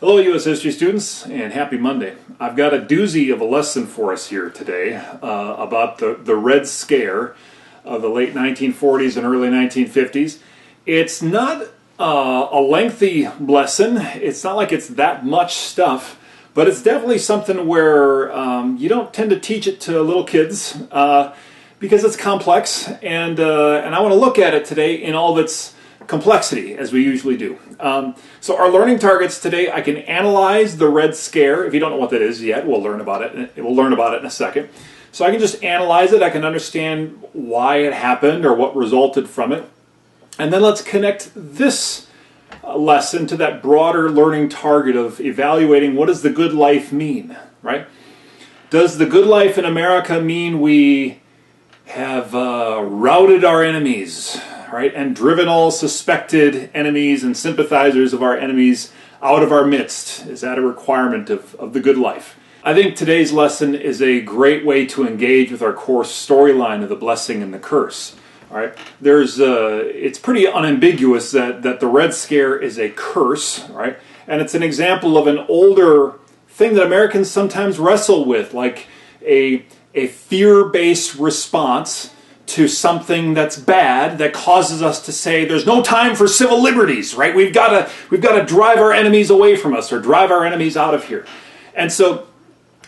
Hello U.S. History students, and happy Monday. I've got a doozy of a lesson for us here today about the Red Scare of the late 1940s and early 1950s. It's not a lengthy lesson. It's not like it's that much stuff, but it's definitely something where you don't tend to teach it to little kids because it's complex, and I want to look at it today in all of its complexity, as we usually do. So our learning targets today, I can analyze the Red Scare. If you don't know what that is yet, we'll learn about it. We'll learn about it in a second. So I can just analyze it. I can understand why it happened or what resulted from it. And then let's connect this lesson to that broader learning target of evaluating what does the good life mean, right? Does the good life in America mean we have routed our enemies, right, and driven all suspected enemies and sympathizers of our enemies out of our midst? Is that a requirement of the good life? I think today's lesson is a great way to engage with our core storyline of the blessing and the curse. All right, it's pretty unambiguous that the Red Scare is a curse, right? And it's an example of an older thing that Americans sometimes wrestle with, like a fear-based response to something that's bad that causes us to say there's no time for civil liberties, right? We've got to drive our enemies away from us or drive our enemies out of here. And so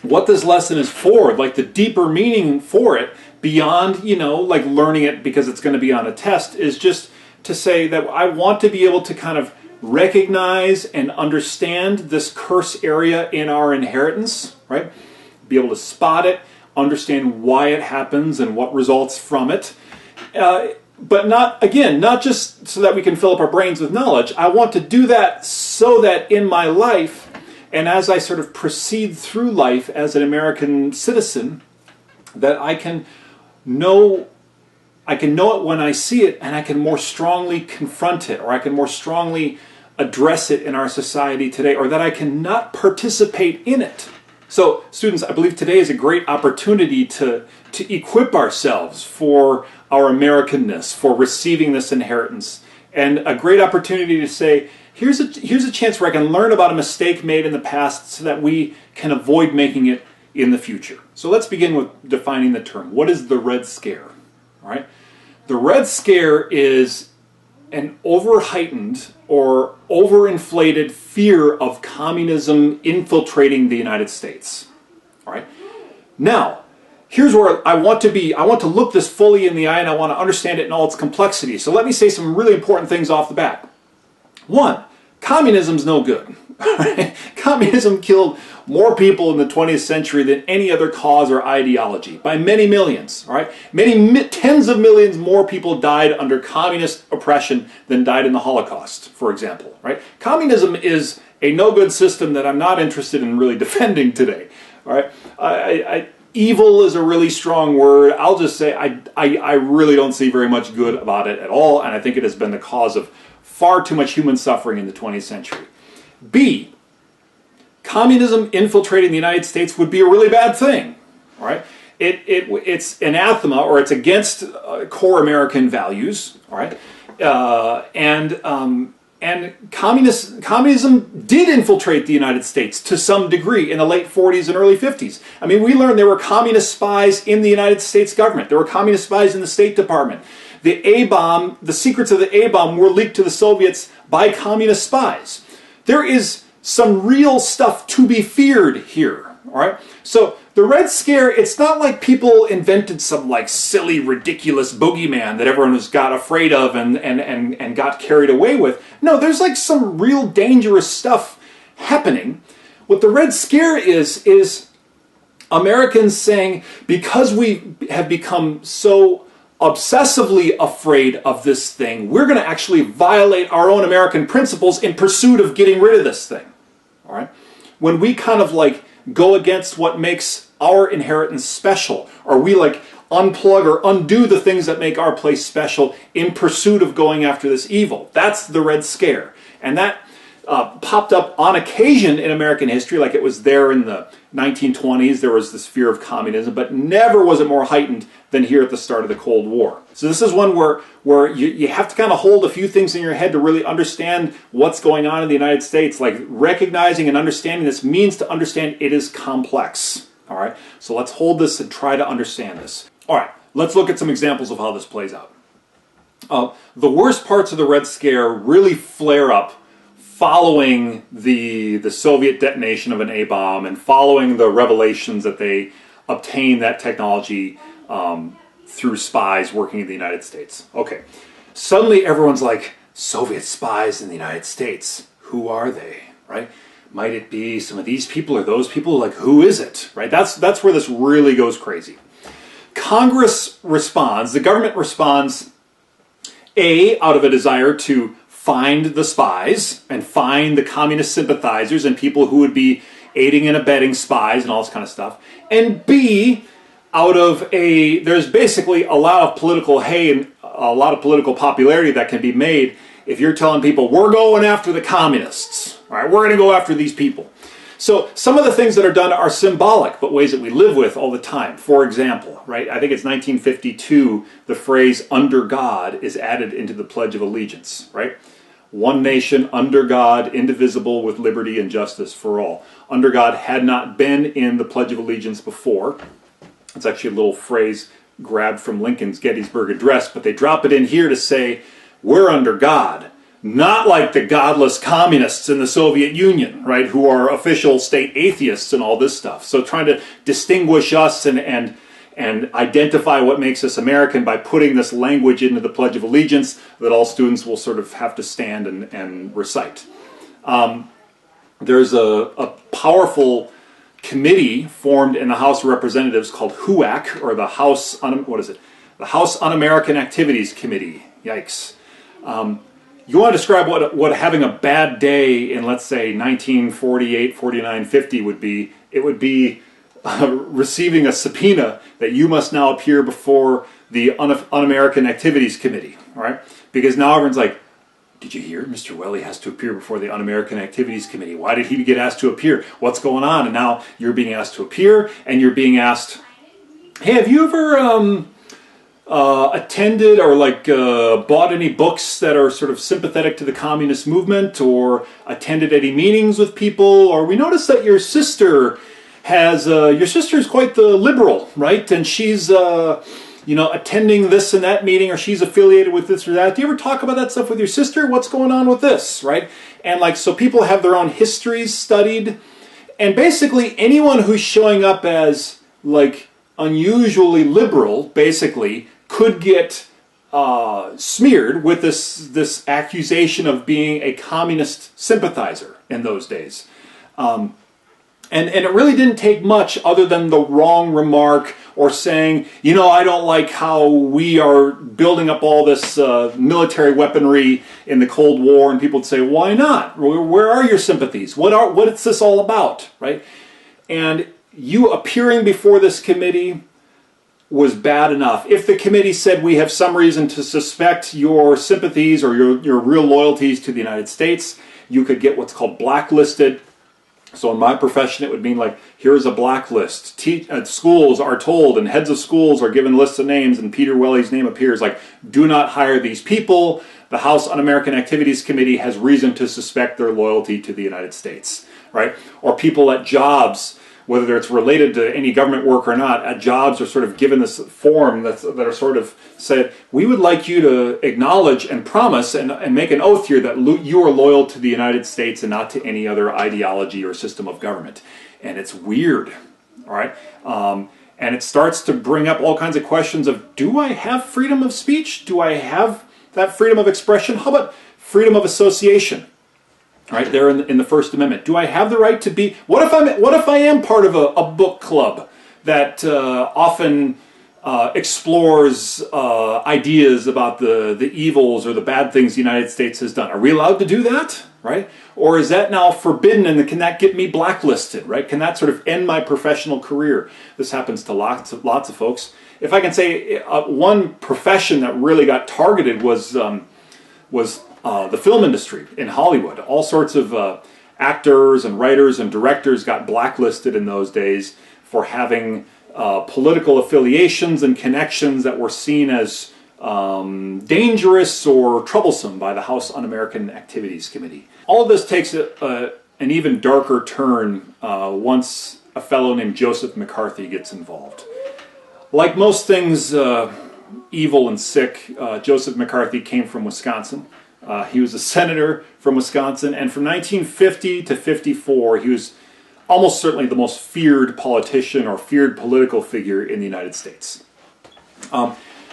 what this lesson is for, like the deeper meaning for it, beyond, like learning it because it's going to be on a test, is just to say that I want to be able to kind of recognize and understand this curse area in our inheritance, right? Be able to spot it, understand why it happens and what results from it. But not just so that we can fill up our brains with knowledge. I want to do that so that in my life, and as I sort of proceed through life as an American citizen, that I can know it when I see it, and I can more strongly confront it, or I can more strongly address it in our society today, or that I can not participate in it. So, students, I believe today is a great opportunity to equip ourselves for our Americanness, for receiving this inheritance, and a great opportunity to say, here's a chance where I can learn about a mistake made in the past so that we can avoid making it in the future. So let's begin with defining the term. What is the Red Scare? All right? The Red Scare is an over-heightened or overinflated fear of communism infiltrating the United States. All right? Now, here's where I want to be. I want to look this fully in the eye, and I want to understand it in all its complexity. So let me say some really important things off the bat. One, communism's no good. Communism killed more people in the 20th century than any other cause or ideology, by many millions. All right? Tens of millions more people died under communist oppression than died in the Holocaust, for example. Right? Communism is a no-good system that I'm not interested in really defending today. All right? Evil is a really strong word. I'll just say I really don't see very much good about it at all, and I think it has been the cause of far too much human suffering in the 20th century. B, communism infiltrating the United States would be a really bad thing. All right? It's anathema, or it's against core American values. All right? And communism did infiltrate the United States to some degree in the late 40s and early 50s. I mean, we learned there were communist spies in the United States government. There were communist spies in the State Department. The A-bomb, the secrets of the A-bomb were leaked to the Soviets by communist spies. There is some real stuff to be feared here, all right? So the Red Scare, it's not like people invented some like silly, ridiculous boogeyman that everyone was got afraid of and got carried away with. No, there's like some real dangerous stuff happening. What the Red Scare is Americans saying, because we have become so obsessively afraid of this thing, we're going to actually violate our own American principles in pursuit of getting rid of this thing. All right? When we kind of like go against what makes our inheritance special, or we like unplug or undo the things that make our place special in pursuit of going after this evil. That's the Red Scare. And that popped up on occasion in American history, like it was there in the 1920s. There was this fear of communism, but never was it more heightened than here at the start of the Cold War. So this is one where you have to kind of hold a few things in your head to really understand what's going on in the United States. Like recognizing and understanding this means to understand it is complex. All right, so let's hold this and try to understand this. All right, let's look at some examples of how this plays out. The worst parts of the Red Scare really flare up following the Soviet detonation of an A-bomb and following the revelations that they obtained that technology through spies working in the United States. Okay, suddenly everyone's like, Soviet spies in the United States, who are they, right? Might it be some of these people or those people? Like, who is it, right? That's where this really goes crazy. Congress responds, the government responds, out of a desire to find the spies and find the communist sympathizers and people who would be aiding and abetting spies and all this kind of stuff. And B, out of there's basically a lot of political hay and a lot of political popularity that can be made if you're telling people, we're going after the communists, all right? We're going to go after these people. So some of the things that are done are symbolic, but ways that we live with all the time. For example, right, I think it's 1952, the phrase under God is added into the Pledge of Allegiance, right? One nation under God, indivisible with liberty and justice for all. Under God had not been in the Pledge of Allegiance before. It's actually a little phrase grabbed from Lincoln's Gettysburg Address, but they drop it in here to say, we're under God. Not like the godless communists in the Soviet Union, right, who are official state atheists and all this stuff. So trying to distinguish us and identify what makes us American by putting this language into the Pledge of Allegiance that all students will sort of have to stand and recite. There's a powerful committee formed in the House of Representatives called HUAC, or the House Un-American Activities Committee. Yikes. You want to describe what having a bad day in, let's say, 1948, 49, 50 would be. It would be receiving a subpoena that you must now appear before the Un-American Activities Committee, all right? Because now everyone's like, did you hear Mr. Welly has to appear before the Un-American Activities Committee? Why did he get asked to appear? What's going on? And now you're being asked to appear, and you're being asked, hey, have you ever attended or bought any books that are sort of sympathetic to the communist movement, or attended any meetings with people? Or we noticed that your sister is quite the liberal, right? And she's attending this and that meeting, or she's affiliated with this or that. Do you ever talk about that stuff with your sister? What's going on with this, right? And so people have their own histories studied, and basically anyone who's showing up as unusually liberal, basically, could get smeared with this accusation of being a communist sympathizer in those days. And it really didn't take much other than the wrong remark or saying, I don't like how we are building up all this military weaponry in the Cold War, and people would say, why not? Where are your sympathies? What is this all about, right? And you appearing before this committee was bad enough. If the committee said we have some reason to suspect your sympathies or your real loyalties to the United States, you could get what's called blacklisted. So in my profession, it would mean here's a blacklist. Schools are told, and heads of schools are given lists of names, and Peter Welly's name appears do not hire these people. The House Un-American Activities Committee has reason to suspect their loyalty to the United States, right? Or people at jobs, whether it's related to any government work or not, at jobs are sort of given this form that are sort of said, we would like you to acknowledge and promise and make an oath here that you are loyal to the United States and not to any other ideology or system of government. And it's weird, all right? And it starts to bring up all kinds of questions of, do I have freedom of speech? Do I have that freedom of expression? How about freedom of association? Right there in the First Amendment, do I have the right to be? What if I am part of a book club that often explores ideas about the evils or the bad things the United States has done? Are we allowed to do that? Right? Or is that now forbidden, and can that get me blacklisted? Right? Can that sort of end my professional career? This happens to lots of folks. If I can say one profession that really got targeted was the film industry in Hollywood. All sorts of actors and writers and directors got blacklisted in those days for having political affiliations and connections that were seen as dangerous or troublesome by the House Un-American Activities Committee. All of this takes an even darker turn once a fellow named Joseph McCarthy gets involved. Like most things evil and sick, Joseph McCarthy came from Wisconsin. He was a senator from Wisconsin, and from 1950 to 54, he was almost certainly the most feared politician or feared political figure in the United States.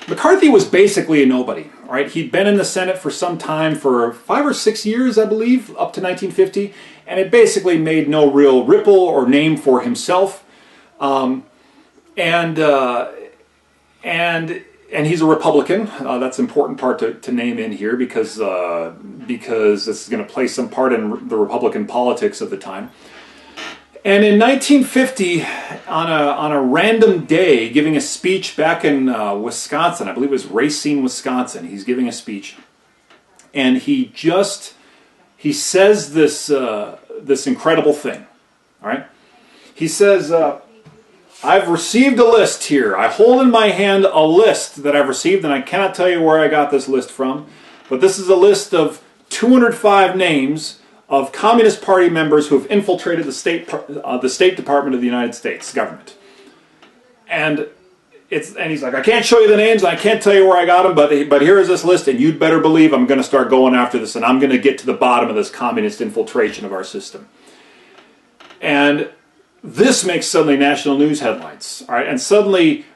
McCarthy was basically a nobody. Right? He'd been in the Senate for some time, for 5 or 6 years, I believe, up to 1950, and it basically made no real ripple or name for himself. And he's a Republican. That's an important part to name in here because this is going to play some part in the Republican politics of the time. And in 1950, on a random day, giving a speech back in Wisconsin, I believe it was Racine, Wisconsin, he's giving a speech, and he says this incredible thing. All right, he says, "I've received a list here. I hold in my hand a list that I've received, and I cannot tell you where I got this list from, but this is a list of 205 names of Communist Party members who have infiltrated the State Department of the United States government." And he's like, "I can't show you the names, and I can't tell you where I got them, but here is this list, and you'd better believe I'm going to start going after this, and I'm going to get to the bottom of this communist infiltration of our system." And this makes suddenly national news headlines, all right? And suddenly,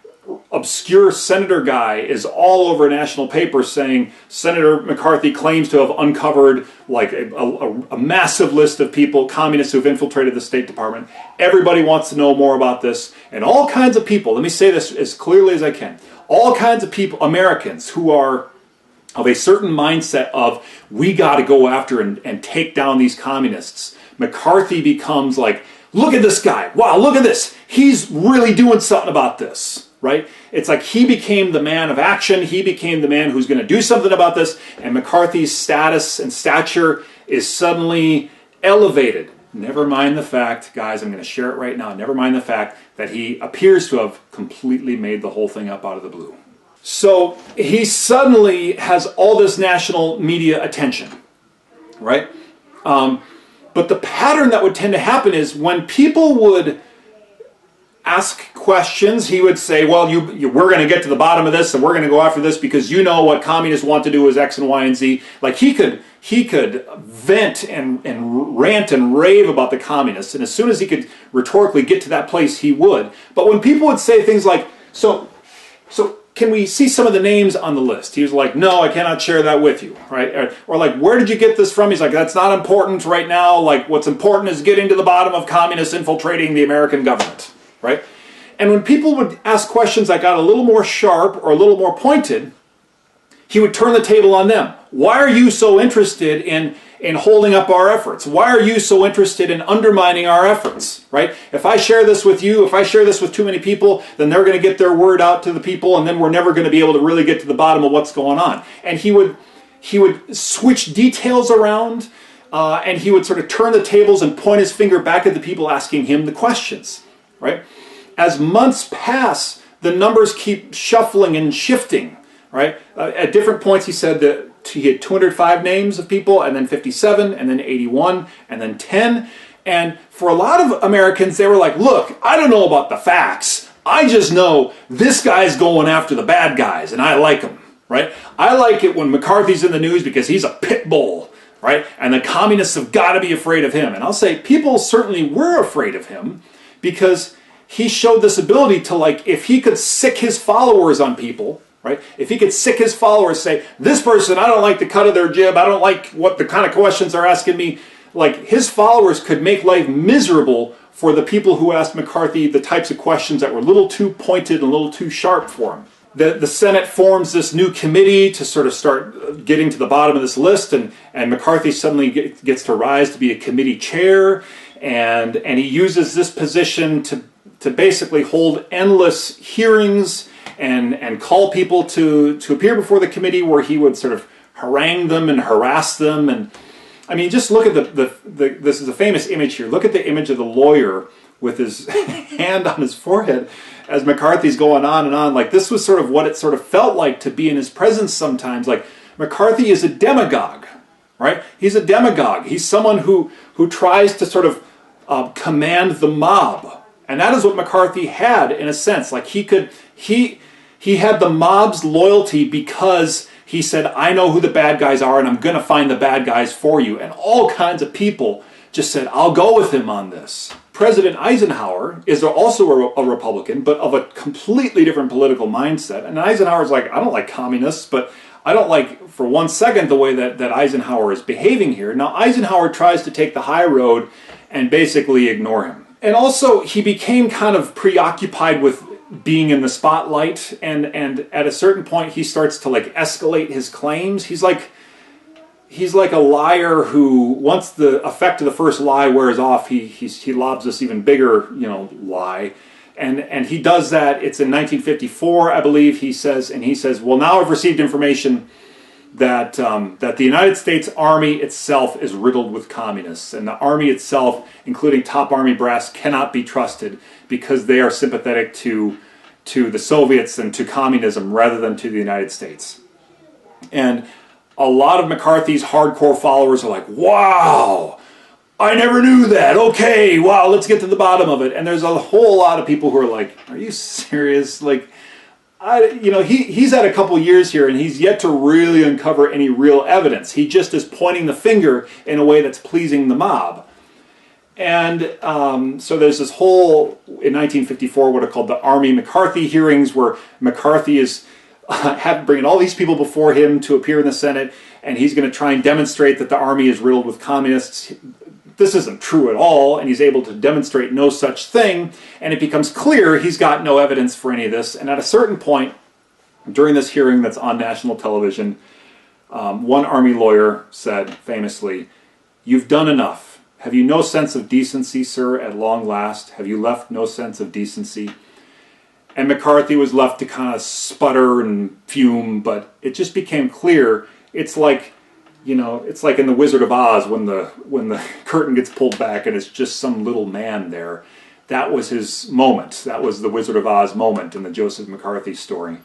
obscure senator guy is all over national papers saying Senator McCarthy claims to have uncovered like a massive list of people, communists who've infiltrated the State Department. Everybody wants to know more about this, and all kinds of people, let me say this as clearly as I can, all kinds of people, Americans who are of a certain mindset of we got to go after and take down these communists. McCarthy becomes like, look at this guy, wow, look at this, he's really doing something about this. Right? It's like he became the man of action. He became the man who's going to do something about this. And McCarthy's status and stature is suddenly elevated. Never mind the fact, guys, I'm going to share it right now. Never mind the fact that he appears to have completely made the whole thing up out of the blue. So he suddenly has all this national media attention. Right? But the pattern that would tend to happen is when people would ask questions, he would say, well, we're going to get to the bottom of this, and we're going to go after this because you know what communists want to do is X and Y and Z. Like he could vent and rant and rave about the communists, and as soon as he could rhetorically get to that place, he would. But when people would say things like, so can we see some of the names on the list? He was like, no, I cannot share that with you, right? Or like, where did you get this from? He's like, that's not important right now. Like, what's important is getting to the bottom of communists infiltrating the American government. Right? And when people would ask questions that got a little more sharp or a little more pointed, he would turn the table on them. Why are you so interested in holding up our efforts? Why are you so interested in undermining our efforts? Right? If I share this with you, if I share this with too many people, then they're going to get their word out to the people, and then we're never going to be able to really get to the bottom of what's going on. And he would switch details around, and he would sort of turn the tables and point his finger back at the people asking him the questions. Right? As months pass, the numbers keep shuffling and shifting. Right? At different points, he said that he had 205 names of people, and then 57, and then 81, and then 10. And for a lot of Americans, they were like, look, I don't know about the facts. I just know this guy's going after the bad guys, and I like him. Right? I like it when McCarthy's in the news because he's a pit bull. Right? And the communists have got to be afraid of him. And I'll say people certainly were afraid of him, because he showed this ability to, like, if he could sick his followers on people, right? If he could sick his followers, say, this person, I don't like the cut of their jib, I don't like what the kind of questions they're asking me. Like, his followers could make life miserable for the people who asked McCarthy the types of questions that were a little too pointed and a little too sharp for him. The Senate forms this new committee to sort of start getting to the bottom of this list, and McCarthy suddenly gets to rise to be a committee chair, and he uses this position to basically hold endless hearings and call people to appear before the committee, where he would sort of harangued them and harassed them. And I mean, just look at this is a famous image here. Look at the image of the lawyer with his hand on his forehead as McCarthy's going on and on. Like, this was sort of what it sort of felt like to be in his presence sometimes. Like, McCarthy is a demagogue, right? He's a demagogue. He's someone who tries to sort of command the mob. And that is what McCarthy had, in a sense. Like, he had the mob's loyalty because he said, I know who the bad guys are and I'm going to find the bad guys for you. And all kinds of people just said, I'll go with him on this. President Eisenhower is also a Republican, but of a completely different political mindset. And Eisenhower's like, I don't like communists, but I don't like, for 1 second, the way that Eisenhower is behaving here. Now, Eisenhower tries to take the high road and basically ignore him. And also, he became kind of preoccupied with being in the spotlight, and at a certain point, he starts to like escalate his claims. He's like a liar who, once the effect of the first lie wears off, he lobs this even bigger, lie. And he does that. It's in 1954, I believe. He says, well, now I've received information that the United States Army itself is riddled with communists, and the Army itself, including top Army brass, cannot be trusted because they are sympathetic to the Soviets and to communism rather than to the United States. And a lot of McCarthy's hardcore followers are like, wow, I never knew that. Okay, wow, let's get to the bottom of it. And there's a whole lot of people who are like, are you serious? Like, he's had a couple years here and he's yet to really uncover any real evidence. He just is pointing the finger in a way that's pleasing the mob. And so there's this whole, in 1954, what are called the Army McCarthy hearings, where McCarthy is bringing all these people before him to appear in the Senate, and he's going to try and demonstrate that the Army is riddled with communists. This isn't true at all, and he's able to demonstrate no such thing, and it becomes clear he's got no evidence for any of this. And at a certain point, during this hearing that's on national television, one Army lawyer said famously, "You've done enough. Have you no sense of decency, sir, at long last? Have you left no sense of decency?" And McCarthy was left to kind of sputter and fume, but it just became clear. It's like, it's like in The Wizard of Oz when the curtain gets pulled back and it's just some little man there. That was his moment. That was the Wizard of Oz moment in the Joseph McCarthy story.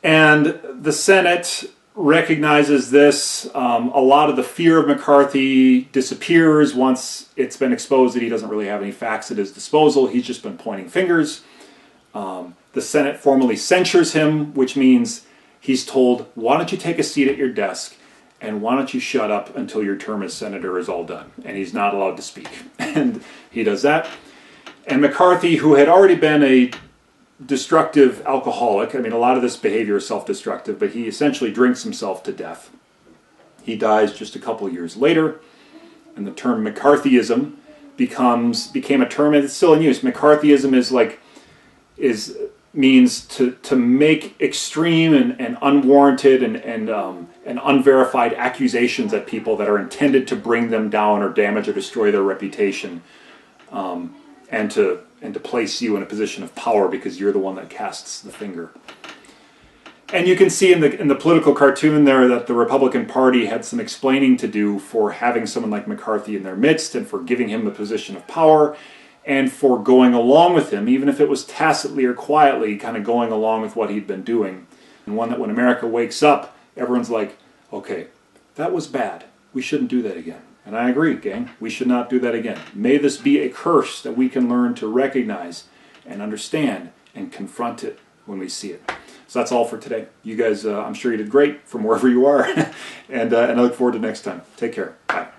And the Senate recognizes this. A lot of the fear of McCarthy disappears once it's been exposed that he doesn't really have any facts at his disposal. He's just been pointing fingers. The Senate formally censures him, which means he's told, why don't you take a seat at your desk and why don't you shut up until your term as senator is all done? And he's not allowed to speak. And he does that. And McCarthy, who had already been a destructive alcoholic, I mean, a lot of this behavior is self-destructive, but he essentially drinks himself to death. He dies just a couple of years later, and the term McCarthyism became a term that's still in use. McCarthyism means to make extreme and unwarranted and unverified accusations at people that are intended to bring them down or damage or destroy their reputation, and to place you in a position of power because you're the one that casts the finger. And you can see in the political cartoon there that the Republican Party had some explaining to do for having someone like McCarthy in their midst and for giving him a position of power and for going along with him, even if it was tacitly or quietly, kind of going along with what he'd been doing. And one that when America wakes up, everyone's like, okay, that was bad. We shouldn't do that again. And I agree, gang. We should not do that again. May this be a curse that we can learn to recognize and understand and confront it when we see it. So that's all for today. You guys, I'm sure you did great from wherever you are. And I look forward to next time. Take care. Bye.